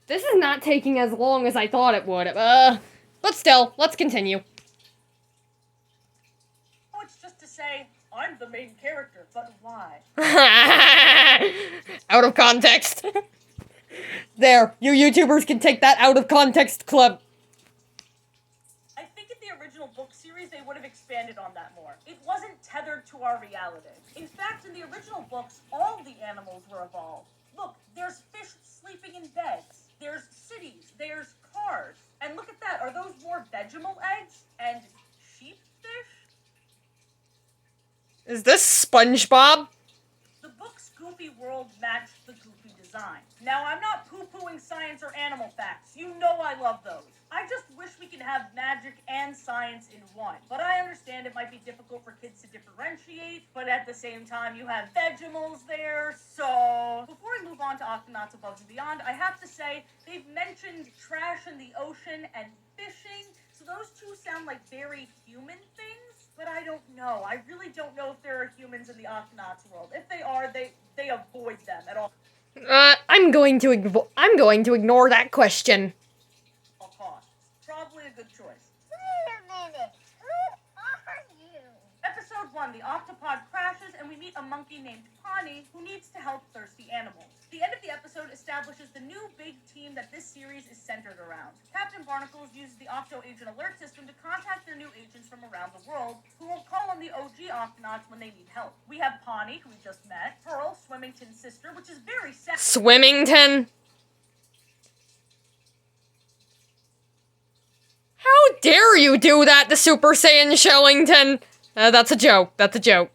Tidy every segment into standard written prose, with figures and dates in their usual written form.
This is not taking as long as I thought it would. But still, let's continue. Oh, it's just to say, I'm the main character, but why? Out of context. There, you YouTubers can take that out of context clip. I think in the original book series, they would have expanded on that more. It wasn't tethered to our reality. In fact, in the original books, all the animals were evolved. Look, there's fish sleeping in beds. There's cities. There's cars. And look at that. Are those more Vegemal eggs? And sheep fish? Is this SpongeBob? The book's goofy world matched the goofy design. Now, I'm not poo-pooing science or animal facts. You know I love those. I just wish we could have magic and science in one. But I understand it might be difficult for kids to differentiate, but at the same time, you have Vegemals there, so... Before we move on to Octonauts Above and Beyond, I have to say, they've mentioned trash in the ocean and fishing, so those two sound like very human things, but I don't know. I really don't know if there are humans in the Octonauts world. If they are, they avoid them at all. I'm going to ignore that question. Costs. Probably a good choice. Wait a minute. Who are you? Episode 1, the octopod crashes and we meet a monkey named Pawnee who needs to help thirsty animals. The end of the episode establishes the new big team that this series is centered around. Captain Barnacles uses the Octo Agent Alert system to contact their new agents from around the world who will call on the OG Octonauts when they need help. We have Pawnee, who we just met, Pearl, Swimmington's sister, which is very sad. Swimmington? How dare you do that to Super Saiyan Shellington? That's a joke. That's a joke.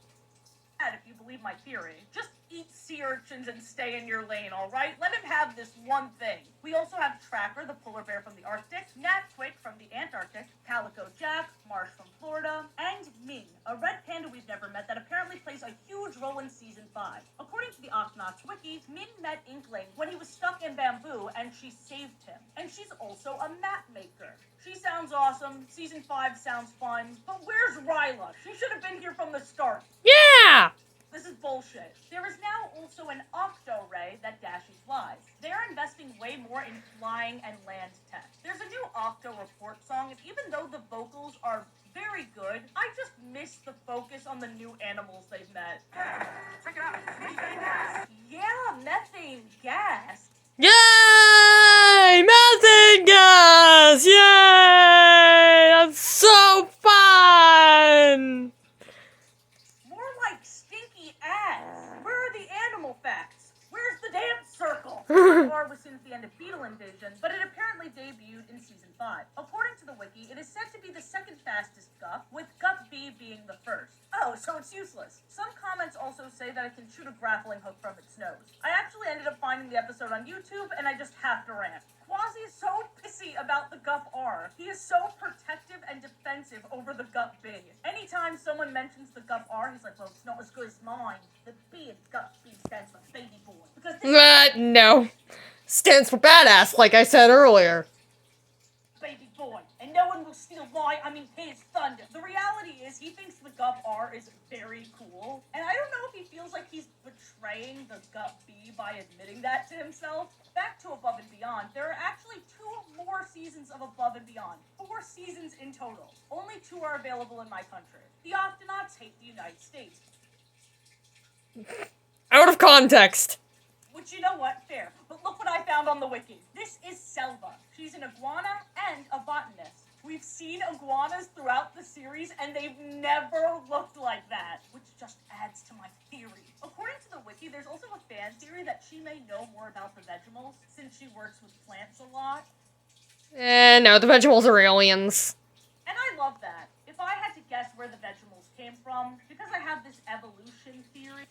If you believe my theory. Just eat sea urchins and stay in your lane, alright? Let him have this one thing. We also have Tracker, the polar bear from the Arctic, Nat Twig from the Antarctic, Calico Jack, Marsh from Florida, and Ming, a red panda we've never met that apparently plays a huge role in Season 5. According to the Octonauts wiki, Min met Inkling when he was stuck in bamboo and she saved him. And she's also a map maker. She sounds awesome, Season 5 sounds fun, but where's Ryla? She should have been here from the start. Yeah! This is bullshit. There is now also an Octo Ray that Dashi flies. They're investing way more in flying and land tech. There's a new Octo Report song, and even though the vocals are very good, I just miss the focus on the new animals they've met. Check it out. Methane gas. Yeah, methane gas. Yay! Methane gas! Yay! That's so fun! More like stinky ass. Where are the animal facts? Where's the dance circle? Or was since the end of Beetle Invasion, but it apparently debuted in Season 5. According to the wiki, it is said to be the second fastest Gup, with Gup B being the first. Oh, so it's useless. Some comments also say that it can shoot a grappling hook from its nose. I actually ended up finding the episode on YouTube, and I just have to rant. Quasi is so pissy about the Gup R. He is so protective and defensive over the Gup B. Anytime someone mentions the Gup R, he's like, well, it's not as good as mine. The B in Gup B stands for baby boy. Because this No. Stands for badass, like I said earlier. baby boy, and no one will steal his thunder. The reality is, he thinks the Gup R is very cool, and I don't know if he feels like he's betraying the Gup B by admitting that to himself. Back to Above and Beyond, there are actually 2 more seasons of Above and Beyond. 4 seasons in total. Only 2 are available in my country. The Octonauts hate the United States. Out of context. Which, you know what, fair. But look what I found on the wiki. This is Selva. She's an iguana and a botanist. We've seen iguanas throughout the series, and they've never looked like that, which just adds to my theory. According to the wiki, there's also a fan theory that she may know more about the Vegemals, since she works with plants a lot. No, the Vegemals are aliens. And I love that. If I had to guess where the Vegemals came from, because I have this evolution theory...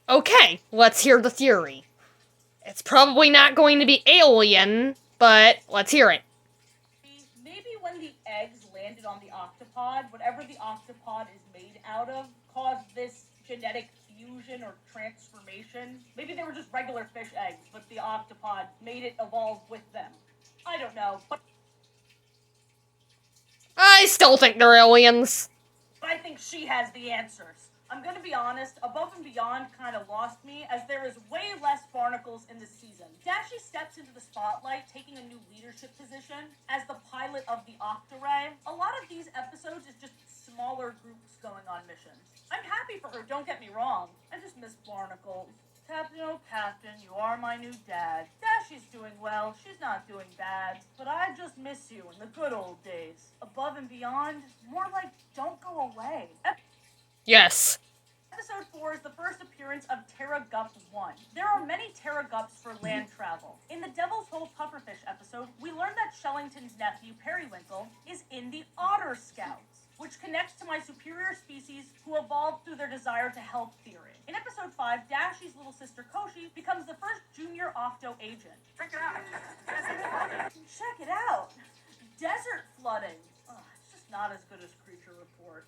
Okay, let's hear the theory. It's probably not going to be alien, but let's hear it. Maybe when the eggs landed on the octopod, whatever the octopod is made out of caused this genetic fusion or transformation. Maybe they were just regular fish eggs, but the octopod made it evolve with them. I don't know, but I still think they're aliens. I think she has the answers. I'm gonna be honest, Above and Beyond kind of lost me, as there is way less barnacles in this season. Dashi steps into the spotlight, taking a new leadership position as the pilot of the Octaray. A lot of these episodes is just smaller groups going on missions. I'm happy for her, don't get me wrong. I just miss barnacles. Captain, oh Captain, you are my new dad. Dashi's doing well, she's not doing bad. But I just miss you in the good old days. Above and Beyond, more like don't go away. Yes. Episode 4 is the first appearance of Terra Gup 1. There are many Terra Gups for land travel. In the Devil's Hole Pufferfish episode, we learn that Shellington's nephew, Periwinkle, is in the Otter Scouts, which connects to my superior species who evolved through their desire to help theory. In episode 5, Dashi's little sister Koshi becomes the first junior Octo agent. Check it out! Check it out! Desert flooding! Ugh, it's just not as good as Creature Report.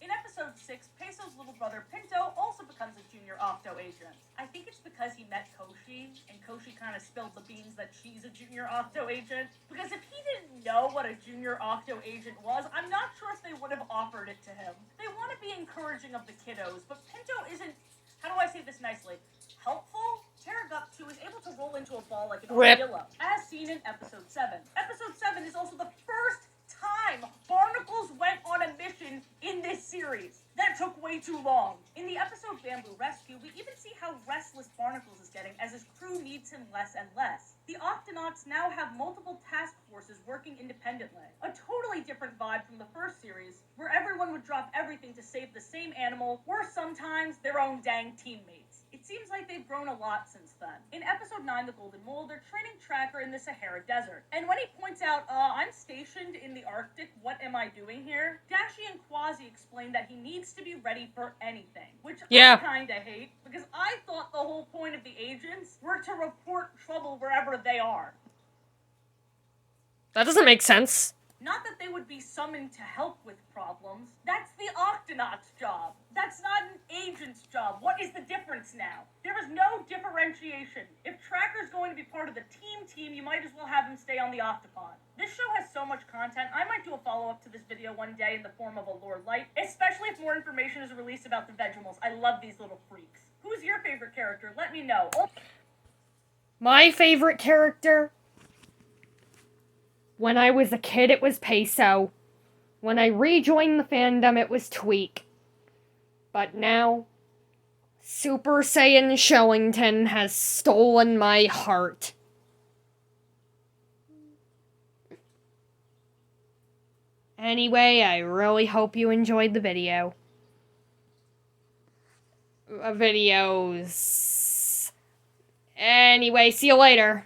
In episode 6, Peso's little brother Pinto also becomes a junior Octo agent. I think it's because he met Koshi, and Koshi kind of spilled the beans that she's a junior Octo agent. Because if he didn't know what a junior Octo agent was, I'm not sure if they would have offered it to him. They want to be encouraging of the kiddos, but Pinto isn't, how do I say this nicely, helpful? Terragup 2 is able to roll into a ball like an armadillo, as seen in episode 7. Episode 7 is also the first time Barnacles went on a mission in this series. That took way too long. In the episode Bamboo Rescue, we even see how restless Barnacles is getting as his crew needs him less and less. The Octonauts now have multiple task forces working independently. A totally different vibe from the first series, where everyone would drop everything to save the same animal, or sometimes their own dang teammates. It seems like they've grown a lot since then. In episode 9, The Golden Mole, they're training Tracker in the Sahara Desert. And when he points out, I'm stationed in the Arctic, what am I doing here? Dashi and Quasi explain that he needs to be ready for anything. Which I kinda hate, because I thought the whole point of the agents were to report trouble wherever they are. That doesn't make sense. Not that they would be summoned to help with problems. That's the Octonauts' job. That's not an agent's job. What is the difference now? There is no differentiation. If Tracker's going to be part of the team, you might as well have him stay on the Octopod. This show has so much content, I might do a follow-up to this video one day in the form of a lore light, especially if more information is released about the Vegemals. I love these little freaks. Who's your favorite character? Let me know. My favorite character? When I was a kid, it was Peso. When I rejoined the fandom, it was Tweak. But now, Super Saiyan Shellington has stolen my heart. Anyway, I really hope you enjoyed the video. Videos. Anyway, see you later.